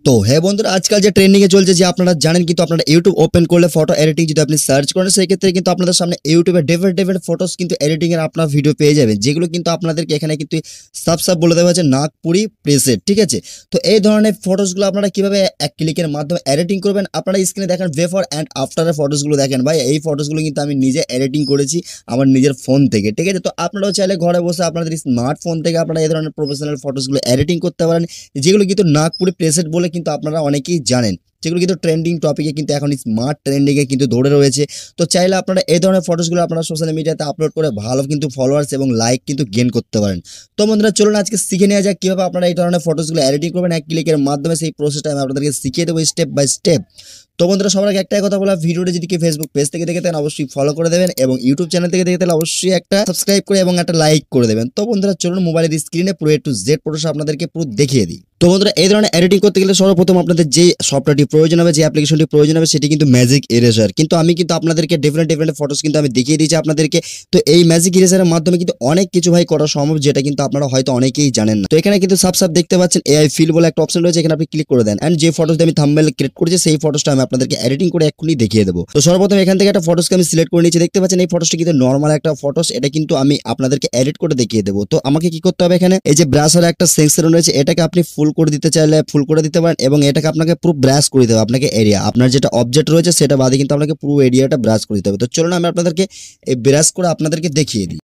তো হ্যাঁ বন্ধুরা, আজকাল যে ট্রেন্ডিং এ চলছে যে আপনারা জানেন কিন্তু আপনারা ইউটিউব ওপেন করলে ফটো এডিটিং যদি আপনি সার্চ করেন সেই ক্ষেত্রে কিন্তু আপনাদের সামনে ইউটিউবে ডিফারেন্ট ফটোস কিন্তু এডিটিং এর আপনার ভিডিও পেয়ে যাবেন, যেগুলো কিন্তু আপনাদেরকে এখানে কিন্তু সাব বলে দেওয়া হয়েছে নাগপুরি প্রেসেট। ঠিক আছে, তো এই ধরনের ফটোসগুলো আপনারা কিভাবে এক ক্লিকের মাধ্যমে এডিটিং করবেন, আপনারা স্ক্রিনে দেখেন বিফোর অ্যান্ড আফটারের ফটোসগুলো দেখেন। ভাই এই ফটোসগুলো কিন্তু আমি নিজে এডিটিং করেছি আমার নিজের ফোন থেকে। ঠিক আছে, তো আপনারাও চাইলে ঘরে বসে আপনাদের স্মার্টফোন থেকে আপনারা এই ধরনের প্রফেশনাল ফটোসগুলো এডিটিং করতে পারেন, যেগুলো কিন্তু নাগপুরি প্রেসেট বলে কিন্তু আপনারা অনেকেই জানেন, যেগুলো কিন্তু ট্রেন্ডিং টপিকে কিন্তু এখন স্মার্ট ট্রেন্ডিংয়ে কিন্তু ধরে রয়েছে। তো চাইলে আপনারা এই ধরনের ফটোসগুলো আপনারা সোশ্যাল মিডিয়াতে আপলোড করে ভালো কিন্তু ফলোয়ার্স এবং লাইক কিন্তু গেইন করতে পারেন। তো বন্ধুরা চলুন আজকে শিখে নেওয়া যাক কীভাবে আপনারা এই ধরনের ফটোসগুলো এডিটিং করবেন এক ক্লিকের মাধ্যমে। সেই প্রসেসটা আমি আপনাদেরকে শিখিয়ে দেবো স্টেপ বাই স্টেপ। তো বন্ধুরা সবার আগে একটাই কথা বলা, ভিডিওটা যদি কি ফেসবুক পেজ থেকে দেখে থাকেন অবশ্যই ফলো করে দেবেন, এবং ইউটিউব চ্যানেল থেকে দেখে তাহলে অবশ্যই একটা সাবস্ক্রাইব করে এবং একটা লাইক করে দেবেন। তো বন্ধুরা চলুন মোবাইলের স্ক্রিনে পুরো টু জেড ফটোস আপনাদেরকে পুরো দেখিয়ে দিই। তো বন্ধুরা এই ধরনের এডিটিং করতে গেলে সর্বপ্রথম আপনাদের যে সফটওয়্যারটি প্রয়োজন হবে, যে অ্যাপ্লিকেশনটি প্রয়োজন হবে সেটি কিন্তু ম্যাজিক ইরেজার। কিন্তু আমি কিন্তু আপনাদেরকে ডিফারেন্ট ফটোস কিন্তু আমি দেখিয়ে দিয়েছি আপনাদেরকে। তো এই ম্যাজিক ইরেজারের মাধ্যমে কিন্তু অনেক কিছু ভাই করা সম্ভব, যেটা কিন্তু আপনারা হয়তো অনেকেই জানেন না। তো এখানে কিন্তু সাব দেখতে পাচ্ছেন এআই ফিল বলে একটা অপশন রয়েছে, এখানে আপনি ক্লিক করে দেন এন্ড যে ফটোসটা আমি থাম্বনেল ক্রিয়েট করেছি সেই ফটোসটা আমি আপনাদেরকে এডিটিং করে এক্ষুনি দেখিয়ে দেবো। তো সর্বপ্রথম এখান থেকে একটা ফটোসকে আমি সিলেক্ট করে নিয়েছি, দেখতে পাচ্ছেন এই ফটোসটি কিন্তু নর্মাল একটা ফটোস, এটা কিন্তু আমি আপনাদেরকে এডিট করে দেখিয়ে দেবো। তো আমাকে কি করতে হবে, এখানে এই যে ব্রাশের একটা সেকশন রয়েছে, এটাকে আপনি ফুল করে দিতে চাইলে ফুল করে দিতে পারেন, এবং এটাকে আপনাকে পুরো ব্রাশ করে দিতে হবে। আপনাকে এরিয়া আপনার যেটা অবজেক্ট রয়েছে সেটা বাদে কিন্তু আপনাকে পুরো এরিয়াটা ব্রাশ করে দিতে হবে। তো চলুন আমি আপনাদেরকে এই ব্রাশ করে আপনাদেরকে দেখিয়ে দিই।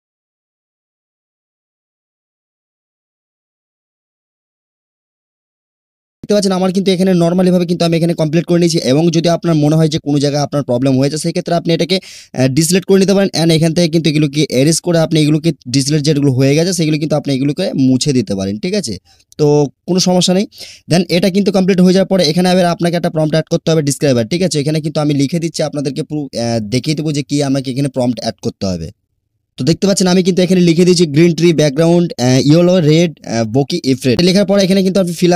দেখতে পাচ্ছেন আমার কিন্তু এখানে নর্মালি ভাবে কিন্তু আমি এখানে কমপ্লিট করে নিয়েছি, এবং যদি আপনার মনে হয় যে কোনো জায়গায় আপনার প্রবলেম হয়েছে সেই ক্ষেত্রে আপনি এটাকে ডিসলেট করে নিতে পারেন, এন্ড এখান থেকে কিন্তু এগুলোকে এরেজ করে আপনি এগুলোকে ডিসলেট যেগুলো হয়ে গেছে সেগুলো কিন্তু আপনি এগুলোকে মুছে দিতে পারেন। ঠিক আছে, তো কোনো সমস্যা নেই। দেন এটা কিন্তু কমপ্লিট হয়ে যাওয়ার পরে এখানে আবার আপনাকে একটা প্রম্পট অ্যাড করতে হবে, ডিসক্রাইবার। ঠিক আছে, এখানে কিন্তু আমি লিখে দিচ্ছি আপনাদেরকে পুরো দেখিয়ে দেবো যে কি আমাকে এখানে প্রম্পট অ্যাড করতে হবে। তো দেখতে পাচ্ছেন আমি কিন্তু এখানে লিখে দিয়েছি green tree background yellow red বকি ইফরেড। লেখার পরে এখানে কিন্তু আপনি ফিল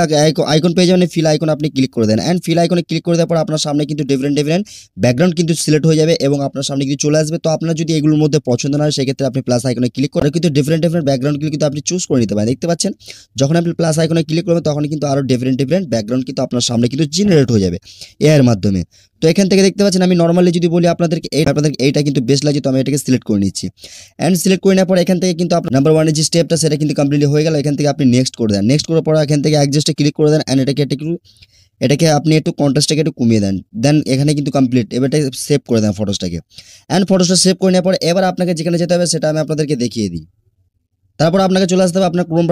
আইকন পেয়ে যাবেন, ফিল আইকন আপনি ক্লিক করে দেন, এন্ড ফিল আইকনে ক্লিক করে দেওয়ার পর আপনার সামনে কিন্তু ডিফারেন্ট ব্যাকগ্রাউন্ড কিন্তু সিলেক্ট হয়ে যাবে এবং আপনার সামনে কিন্তু চলে আসবে। তো আপনার যদি এগুলোর মধ্যে পছন্দ না হয় সেক্ষেত্রে আপনি প্লাস আইকনে ক্লিক করে কিন্তু ডিফারেন্ট ব্যাকগ্রাউন্ডগুলো কিন্তু আপনি চুজ করে নিতে পারেন। দেখতে পাচ্ছেন যখন আপনি প্লাস আইকনে ক্লিক করবেন তখন কিন্তু আরও ডিফারেন্ট ব্যাকগ্রাউন্ড কিন্তু আপনার সামনে কিন্তু জেনারেট হয়ে যাবে এর মাধ্যমে। তো এখান থেকে দেখতে পাচ্ছেন আমি নর্মালি যদি বলি আপনাদেরকে এইটা কিন্তু বেস্ট লাগে, তো আমি এটাকে সিলেক্ট করে নিচ্ছি, এন্ড সিলেক্ট করে নেওয়ার পর এখান থেকে কিন্তু আপনার নাম্বার ওয়ানের যে স্টেপটা সেটা কিন্তু কমপ্লিট হয়ে গেল। এখান থেকে আপনি নেক্সট করে দেন, নেক্সট করার পর এখান থেকে অ্যাডজাস্টে ক্লিক করে দেন, এন্ড এটাকে আপনি একটু কন্ট্রাস্টটাকে একটু কমিয়ে দেন। দেন এখানে কিন্তু কমপ্লিট, এবারটা সেভ করে দেন ফটোসটাকে, এন্ড ফটোসটা সেভ করে নেওয়ার পর এবার আপনাকে যেখানে যেতে হবে সেটা আমি আপনাদেরকে দেখিয়ে দিই। তারপর আপনাকে চলে আসতে হবে আপনার ক্রোম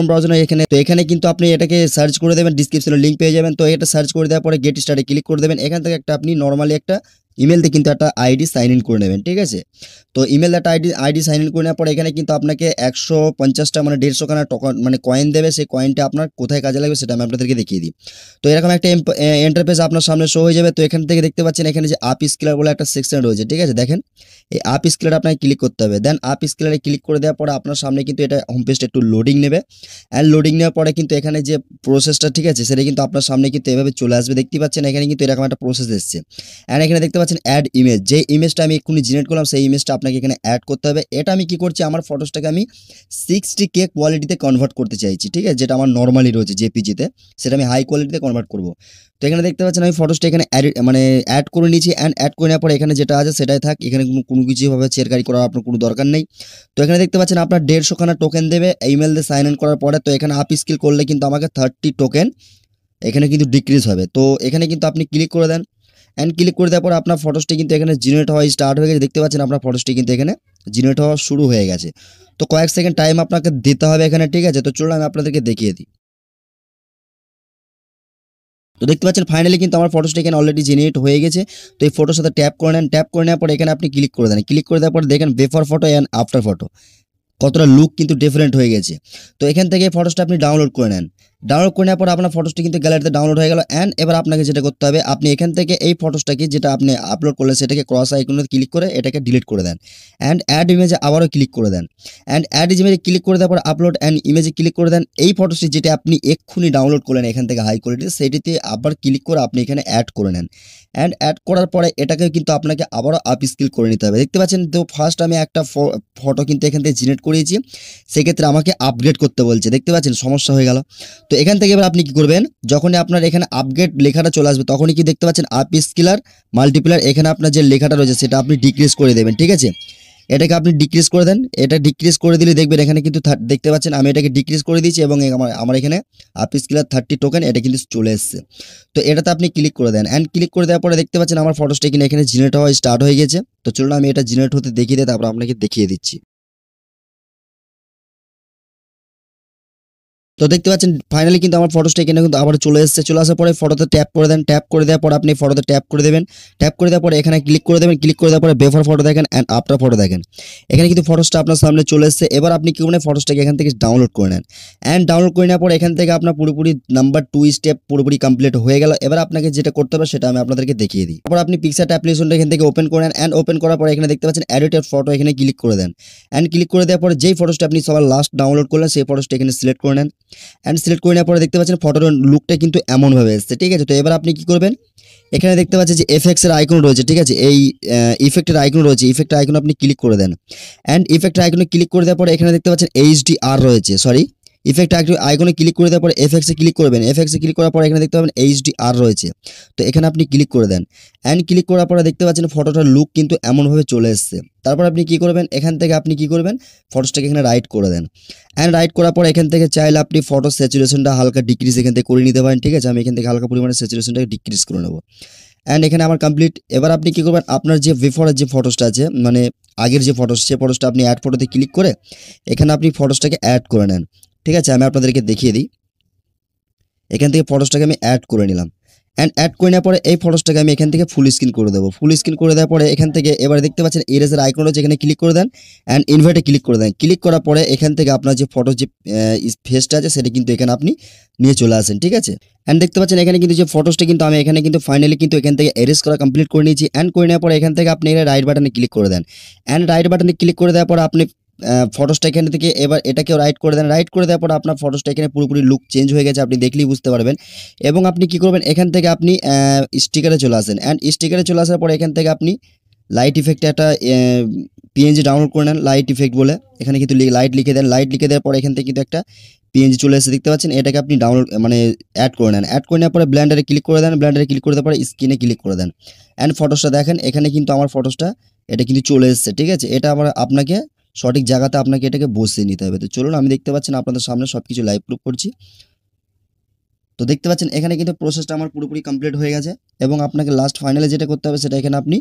ব্রাউজারে এখানে। তো এখানে কিন্তু আপনি এটাকে সার্চ করে দেবেন, ডিসক্রিপশনে লিঙ্ক পেয়ে যাবেন। তো এটা সার্চ করে দেওয়ার পরে গেট স্টার্টে ক্লিক করে দেবেন। এখান থেকে একটা আপনি নর্মালি একটা ইমেল দিয়ে কিন্তু একটা আইডি সাইন ইন করে নেবেন। ঠিক আছে, তো ইমেল একটা আইডি সাইন ইন করে নেওয়ার পরে এখানে কিন্তু আপনাকে 150টা মানে 150খানা টোকন মানে কয়েন দেবে। সেই কয়েনটা আপনার কোথায় কাজে লাগবে সেটা আমি আপনাদেরকে দেখিয়ে দিই। তো এরকম একটা ইন্টারফেস আপনার সামনে শো হয়ে যাবে। তো এখান থেকে দেখতে পাচ্ছেন এখানে যে আপ স্কেলার বলে একটা সেকশন রয়েছে। ঠিক আছে, দেখেন এই আপ স্কেলার আপনাকে ক্লিক করতে হবে। দেন আপ স্কেলারে ক্লিক করে দেওয়ার পরে আপনার সামনে কিন্তু এটা হোম পেজটা একটু লোডিং নেবে, অ্যান্ড লোডিং নেওয়ার পরে কিন্তু এখানে যে প্রসেসটা ঠিক আছে সেটা কিন্তু আপনার সামনে কিন্তু এভাবে চলে আসবে। দেখতে পাচ্ছেন এখানে কিন্তু এরকম একটা প্রসেস এসছে, অ্যান্ড এখানে দেখতে পাচ্ছেন অ্যাড ইমেজ, যে ইমেজটা আমি এক্ষুনি জেনারেট করলাম সেই ইমেজটা আপনাকে এখানে অ্যাড করতে হবে। এটা আমি কি করছি, আমার ফটোসটাকে আমি 60K কোয়ালিটিতে কনভার্ট করতে চাইছি। ঠিক আছে, যেটা আমার নর্মালি রয়েছে জেপিজিতে সেটা আমি হাই কোয়ালিটিতে কনভার্ট করব। তো এখানে দেখতে পাচ্ছেন আমি ফটোসটা এখানে অ্যাড করে নিয়েছি, অ্যান্ড অ্যাড করে নেওয়ার পরে এখানে যেটা আছে সেটাই থাক, এখানে কোনো কিছুভাবে চেরকারি করার আপনার কোনো দরকার নেই। তো এখানে দেখতে পাচ্ছেন আপনার 150খানা টোকেন দেবে ইমেল দিয়ে সাইন ইন করার পরে। তো এখানে আপ স্কিল করলে কিন্তু আমাকে 30 টোকেন এখানে কিন্তু ডিক্রিজ হবে। তো এখানে কিন্তু আপনি ক্লিক করে দেন, অ্যান্ড ক্লিক করে দেওয়ার পর আপনার ফটোসটি কিন্তু এখানে জেনারেট হওয়া স্টার্ট হয়ে গেছে। দেখতে পাচ্ছেন আপনার ফটোসটি কিন্তু এখানে জেনারেট হওয়া শুরু হয়ে গেছে। তো কয়েক সেকেন্ড টাইম আপনাকে দিতে হবে এখানে। ঠিক আছে, তো চলুন আমি আপনাদেরকে দেখিয়ে দিই। তো দেখতে পাচ্ছেন ফাইনালি কিন্তু আমার ফটোসটা এখানে অলরেডি জেনারেট হয়ে গেছে। তো এই ফটোর সাথে ট্যাপ করে নেন, ট্যাপ করে নেওয়ার পর এখানে আপনি ক্লিক করে দেন, ক্লিক করে দেওয়ার পর দেখেন before photo and after photo কতটা লুক কিন্তু ডিফারেন্ট হয়ে গেছে। তো এখান থেকে ফটোসটা আপনি ডাউনলোড করে নেন, ডাউনলোড করে নেওয়ার পর আপনার ফটোসটি কিন্তু গ্যালারিতে ডাউনলোড হয়ে গেল। অ্যান্ড এবার আপনাকে যেটা করতে হবে, আপনি এখান থেকে এই ফটোসটাকে যেটা আপনি আপলোড করলেন সেটাকে ক্রস আইকনে ক্লিক করে এটাকে ডিলিট করে দেন, অ্যান্ড অ্যাড ইমেজে আবারও ক্লিক করে দেন, অ্যান্ড অ্যাড ইমেজে ক্লিক করে দেওয়ার পর আপলোড অ্যান্ড ইমেজে ক্লিক করে দেন। এই ফটোসটি যেটা আপনি এক্ষুনি ডাউনলোড করলেন এখান থেকে হাই কোয়ালিটি, সেইটিতে আবার ক্লিক করে আপনি এখানে অ্যাড করে নেন, অ্যান্ড অ্যাড করার পরে এটাকে কিন্তু আপনাকে আবারও আপ স্কিল করে নিতে হবে। দেখতে পাচ্ছেন তো ফার্স্ট আমি একটা ফটো কিন্তু এখান থেকে জেনারেট করিয়েছি, সেক্ষেত্রে আমাকে আপগ্রেড করতে বলছে। দেখতে পাচ্ছেন সমস্যা হয়ে গেল। তো তো এখান থেকে এবার আপনি কি করবেন, যখনই আপনার এখানে আপগ্রেড লেখাটা চলে আসবে তখনই কি দেখতে পাচ্ছেন আপ স্কেলার মাল্টিপ্লায়ার, এখানে আপনার যে লেখাটা রয়েছে সেটা আপনি ডিক্রিজ করে দেবেন। ঠিক আছে, এটাকে আপনি ডিক্রিজ করে দেন। এটা ডিক্রিজ করে দিলে দেখবেন এখানে কিন্তু দেখতে পাচ্ছেন আমি এটাকে ডিক্রিজ করে দিয়েছি এবং আমার এখানে আপ স্কেলার 30 টোকেন এটা কিন্তু চলে এসেছে। তো এটাতে আপনি ক্লিক করে দেন, অ্যান্ড ক্লিক করে দেওয়ার পরে দেখতে পাচ্ছেন আমার ফটোসটা কিন্তু এখানে জেনারেট হওয়া স্টার্ট হয়ে গেছে। তো চলুন আমি এটা জেনারেট হতে দেখিয়ে দিই, তারপর আপনাকে দেখিয়ে দিচ্ছি। তো দেখতে পাচ্ছেন ফাইনালি কিন্তু আমার ফটোসটা এখানে কিন্তু আবার চলে এসেছে। চলে আসার পরে ফটোতে ট্যাপ করে দেন, ট্যাপ করে দেওয়ার পর আপনি ফটোতে ট্যাপ করে দেবেন। ট্যাপ করে দেওয়ার পরে এখানে ক্লিক করে দেবেন, ক্লিক করে দেওয়ার পরে বেফোর ফটো দেখেন অ্যান্ড আফটার ফটো দেখেন। এখানে কিন্তু ফটোসটা আপনার সামনে চলে এসেছে। এবার আপনি কি করবেন, ফটোসটাকে এখান থেকে ডাউনলোড করে নেন, অ্যান্ড ডাউনলোড করে নেওয়ার পর এখান থেকে আপনার পুরোপুরি নাম্বার 2 স্টেপ পুরোপুরি কমপ্লিট হয়ে গেল। এবার আপনাকে যেটা করতে হবে সেটা আমি আপনাদেরকে দেখিয়ে দিই। তারপর আপনি পিকচার অ্যাপ্লিকেশনটা এখান থেকে ওপেন করে নেন, অ্যান্ড ওপেন করার পরে এখানে দেখতে পাচ্ছেন এডিটেড ফটো, এখানে ক্লিক করে দেন, অ্যান্ড ক্লিক করে দেওয়ার পরে যেই ফটোসটা আপনি সবার লাস্ট ডাউনলোড করলেন সেই ফটোসটা এখানে সিলেক্ট করে নেন, অ্যান্ড সিলেক্ট করে নেওয়ার পরে দেখতে পাচ্ছেন ফটোর লুকটা কিন্তু এমনভাবে এসেছে। ঠিক আছে, তো এবার আপনি কি করবেন, এখানে দেখতে পাচ্ছেন যে এফএক্স এর আইকন রয়েছে। ঠিক আছে, এই ইফেক্টের আইকন রয়েছে, ইফেক্টের আইকন আপনি ক্লিক করে দেন, অ্যান্ড ইফেক্টের আইকনে ক্লিক করে দেওয়ার পরে এখানে দেখতে পাচ্ছেন এইচডিআর রয়েছে, সরি ইফেক্ট আইকনে ক্লিক করে দেওয়ার পরে এফএক্সে ক্লিক করবেন, এফএক্সে ক্লিক করার পরে এখানে দেখতে পাবেন এইচডিআর রয়েছে। তো এখানে আপনি ক্লিক করে দেন, অ্যান্ড ক্লিক করার পরে দেখতে পাচ্ছেন ফটোটার লুক কিন্তু এমনভাবে চলে এসছে। তারপর আপনি কি করবেন, এখান থেকে আপনি কি করবেন, ফটোসটাকে এখানে রাইট করে দেন, অ্যান্ড রাইট করার পর এখান থেকে চাইলে আপনি ফটো স্যাচুরেশনটা হালকা ডিক্রিজ এখান থেকে করে নিতে পারেন। ঠিক আছে, আমি এখান থেকে হালকা পরিমাণে স্যাচুরেশনটাকে ডিক্রিজ করে নেবো, অ্যান্ড এখানে আমার কমপ্লিট। এবার আপনি কি করবেন, আপনার যে বিফোরের যে ফটোসটা আছে মানে আগের যে ফটোস, সেই ফটোসটা আপনি অ্যাড ফটোতে ক্লিক করে এখানে আপনি ফটোসটাকে অ্যাড করে নেন। ঠিক আছে, আমি আপনাদেরকে দেখিয়ে দিই। এখান থেকে ফটোসটাকে আমি অ্যাড করে নিলাম, অ্যান্ড অ্যাড করে নেওয়ার পরে এই ফটোসটাকে আমি এখান থেকে ফুল স্ক্রিন করে দেবো। ফুল স্ক্রিন করে দেওয়ার পরে এখান থেকে এবার দেখতে পাচ্ছেন ইরেজের আইকন রয়েছে, এখানে ক্লিক করে দেন, অ্যান্ড ইনভার্টে ক্লিক করে দেন। ক্লিক করার পরে এখান থেকে আপনার যে ফটো যে ফেসটা আছে সেটা কিন্তু এখানে আপনি নিয়ে চলে আসেন। ঠিক আছে, অ্যান্ড দেখতে পাচ্ছেন এখানে কিন্তু যে ফটোসটা কিন্তু আমি এখানে কিন্তু ফাইনালি কিন্তু এখান থেকে এরেজ করা কমপ্লিট করে নিয়েছি। অ্যান্ড করে নেওয়ার পরে এখান থেকে আপনি রাইট বাটনে ক্লিক করে দেন, অ্যান্ড রাইট বাটনে ক্লিক করে দেওয়ার পরে আপনি ফটোসটা এখান থেকে এবার এটাকেও রাইট করে দেন। রাইট করে দেওয়ার পর আপনার ফটোসটা এখানে পুরোপুরি লুক চেঞ্জ হয়ে গেছে, আপনি দেখলেই বুঝতে পারবেন। এবং আপনি কি করবেন, এখান থেকে আপনি স্টিকারে চলে আসেন, অ্যান্ড স্টিকারে চলে আসার পর এখান থেকে আপনি লাইট ইফেক্টে একটা পিএনজি ডাউনলোড করে নেন, লাইট ইফেক্ট বলে। এখানে কিন্তু লাইট লিখে দেন, লাইট লিখে দেওয়ার পর এখান থেকে কিন্তু একটা পিএনজি চলে এসে দেখতে পাচ্ছেন, এটাকে আপনি ডাউনলোড মানে অ্যাড করে নেন। অ্যাড করে নেওয়ার পরে ব্লেন্ডারে ক্লিক করে দেন, ব্লেন্ডারে ক্লিক করে দেওয়ার পরে স্ক্রিনে ক্লিক করে দেন, অ্যান্ড ফটোসটা দেখেন এখানে কিন্তু আমার ফটোসটা এটা কিন্তু চলে এসেছে। ঠিক আছে, এটা আপনাকে সঠিক জায়গাতে আপনাকে এটাকে বসিয়ে নিতে হবে। তো চলুন, আমি দেখতে পাচ্ছেন আপনাদের সামনে সব কিছু লাইভ প্রুফ করছি। তো দেখতে পাচ্ছেন এখানে কিন্তু প্রসেসটা আমার পুরোপুরি কমপ্লিট হয়ে গেছে, এবং আপনাকে লাস্ট ফাইনালে যেটা করতে হবে সেটা এখানে আপনি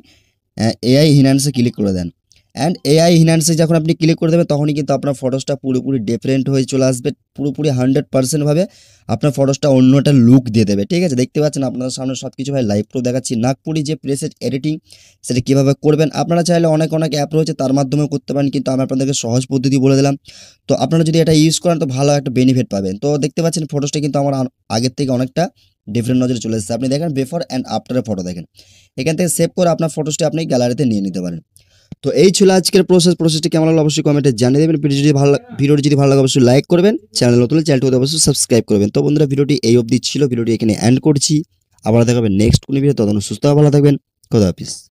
এআই হিনান্সে ক্লিক করে দেন, অ্যান্ড এআই হিনান্সে যখন আপনি ক্লিক করে দেবেন তখনই কিন্তু আপনার ফটোসটা পুরোপুরি ডিফারেন্ট হয়ে চলে আসবে, পুরোপুরি 100% ভাবে আপনার ফটোসটা অন্য একটা লুক দিয়ে দেবে। ঠিক আছে, দেখতে পাচ্ছেন আপনাদের সামনে সব কিছু ভাই লাইভ প্রুফ দেখাচ্ছি। নাগপুরি যে প্রেসেট এডিটিং সেটা কীভাবে করবেন, আপনারা চাইলে অনেক অ্যাপ রয়েছে তার মাধ্যমেও করতে পারেন, কিন্তু আমি আপনাদেরকে সহজ পদ্ধতি বলে দিলাম। তো আপনারা যদি এটা ইউজ করেন তো ভালো একটা বেনিফিট পাবেন। তো দেখতে পাচ্ছেন ফটোসটা কিন্তু আমার আগের থেকে অনেকটা ডিফারেন্ট নজরে চলে এসেছে। আপনি দেখেন বিফোর অ্যান্ড আফটারের ফটো দেখেন, এখান থেকে সেভ করে আপনার ফটোসটা আপনি গ্যালারিতে নিয়ে নিতে পারেন। তো এই ছিল আজকের প্রসেসটি কেমন লাগলো অবশ্যই কমেন্টে জানিয়ে দেবেন। ভিডিওটি যদি ভালো লাগে অবশ্যই লাইক করবেন, চ্যানেল নতুন চ্যানেলটি অবশ্যই সাবস্ক্রাইব করবেন। তো বন্ধুরা ভিডিওটি এই অবধি ছিল, ভিডিওটি এখানে এন্ড করছি। আবার দেখাবেন নেক্সট কোনো ভিডিও, ততক্ষণ সুস্থ ভালো থাকবেন, খোদা হাফেজ।